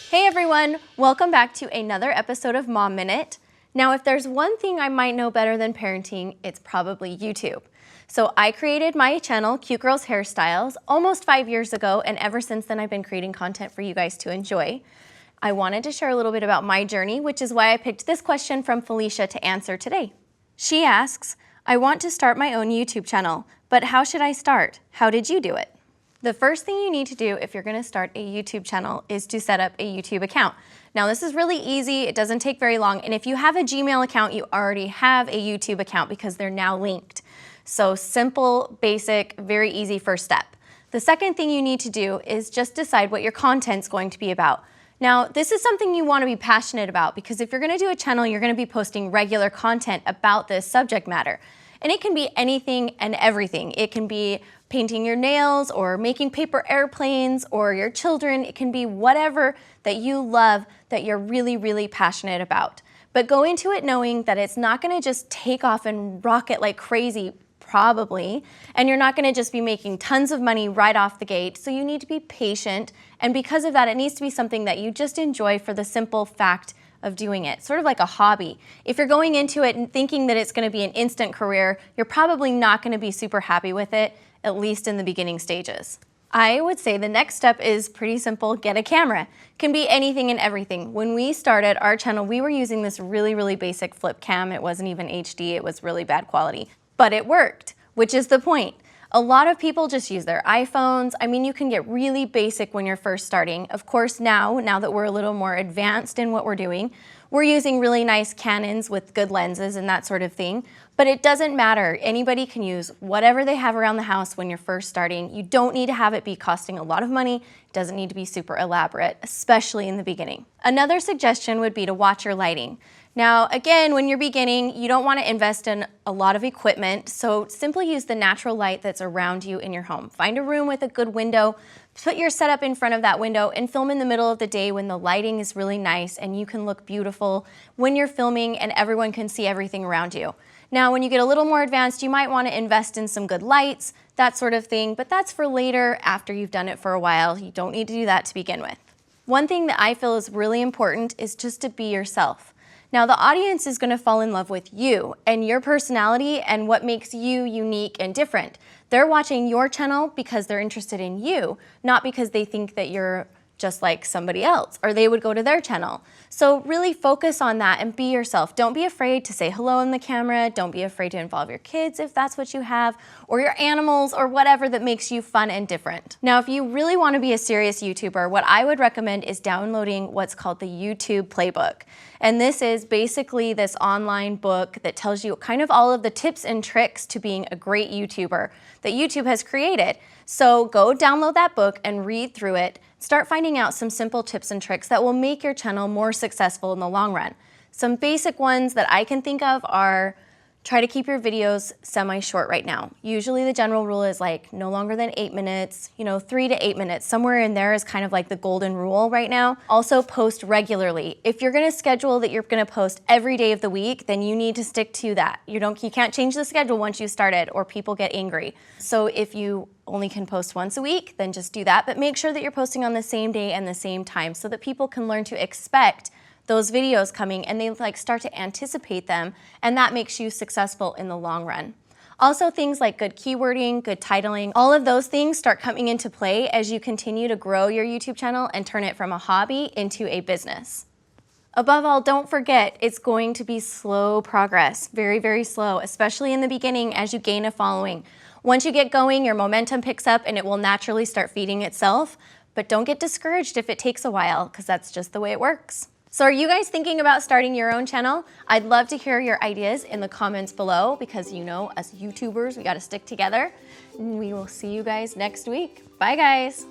Hey everyone, welcome back to another episode of Mom Minute. Now, if there's one thing I might know better than parenting, it's probably YouTube. So I created my channel, CuteGirlsHairstyles, almost 5 years ago, and ever since then I've been creating content for you guys to enjoy. I wanted to share a little bit about my journey, which is why I picked this question from Felicia to answer today. She asks, I want to start my own YouTube channel, but how should I start? How did you do it? The first thing you need to do if you're gonna start a YouTube channel is to set up a YouTube account. Now this is really easy, it doesn't take very long, and if you have a Gmail account, you already have a YouTube account because they're now linked. So simple, basic, very easy first step. The second thing you need to do is just decide what your content's going to be about. Now, this is something you want to be passionate about because if you're gonna do a channel, you're gonna be posting regular content about this subject matter. And it can be anything and everything. It can be painting your nails or making paper airplanes or your children. It can be whatever that you love that you're really, really passionate about. But go into it knowing that it's not gonna just take off and rocket like crazy, probably, and you're not gonna just be making tons of money right off the gate, so you need to be patient, and because of that, it needs to be something that you just enjoy for the simple fact of doing it, sort of like a hobby. If you're going into it and thinking that it's gonna be an instant career, you're probably not gonna be super happy with it, at least in the beginning stages. I would say the next step is pretty simple, get a camera. It can be anything and everything. When we started our channel, we were using this really, really basic flip cam. It wasn't even HD, it was really bad quality, but it worked, which is the point. A lot of people just use their iPhones. I mean, you can get really basic when you're first starting. Of course, now that we're a little more advanced in what we're doing, we're using really nice Canons with good lenses and that sort of thing, but it doesn't matter. Anybody can use whatever they have around the house when you're first starting. You don't need to have it be costing a lot of money. It doesn't need to be super elaborate, especially in the beginning. Another suggestion would be to watch your lighting. Now, again, when you're beginning, you don't want to invest in a lot of equipment, so simply use the natural light that's around you in your home. Find a room with a good window, put your setup in front of that window, and film in the middle of the day when the lighting is really nice and you can look beautiful when you're filming and everyone can see everything around you. Now, when you get a little more advanced, you might want to invest in some good lights, that sort of thing, but that's for later after you've done it for a while. You don't need to do that to begin with. One thing that I feel is really important is just to be yourself. Now, the audience is going to fall in love with you and your personality and what makes you unique and different. They're watching your channel because they're interested in you, not because they think that you're just like somebody else, or they would go to their channel. So really focus on that and be yourself. Don't be afraid to say hello in the camera. Don't be afraid to involve your kids if that's what you have, or your animals, or whatever that makes you fun and different. Now, if you really want to be a serious YouTuber, what I would recommend is downloading what's called the YouTube Playbook. And this is basically this online book that tells you kind of all of the tips and tricks to being a great YouTuber that YouTube has created. So go download that book and read through it. Start finding out some simple tips and tricks that will make your channel more successful in the long run. Some basic ones that I can think of are try to keep your videos semi-short right now. Usually the general rule is like no longer than 8 minutes, 3 to 8 minutes. Somewhere in there is kind of like the golden rule right now. Also post regularly. If you're gonna schedule that you're gonna post every day of the week, then you need to stick to that. You can't change the schedule once you start it or people get angry. So if you only can post once a week, then just do that. But make sure that you're posting on the same day and the same time so that people can learn to expect those videos coming and they start to anticipate them, and that makes you successful in the long run. Also, things like good keywording, good titling, all of those things start coming into play as you continue to grow your YouTube channel and turn it from a hobby into a business. Above all, don't forget, it's going to be slow progress, very, very slow, especially in the beginning as you gain a following. Once you get going, your momentum picks up and it will naturally start feeding itself, but don't get discouraged if it takes a while, because that's just the way it works. So are you guys thinking about starting your own channel? I'd love to hear your ideas in the comments below because us YouTubers, we gotta stick together. And we will see you guys next week. Bye guys.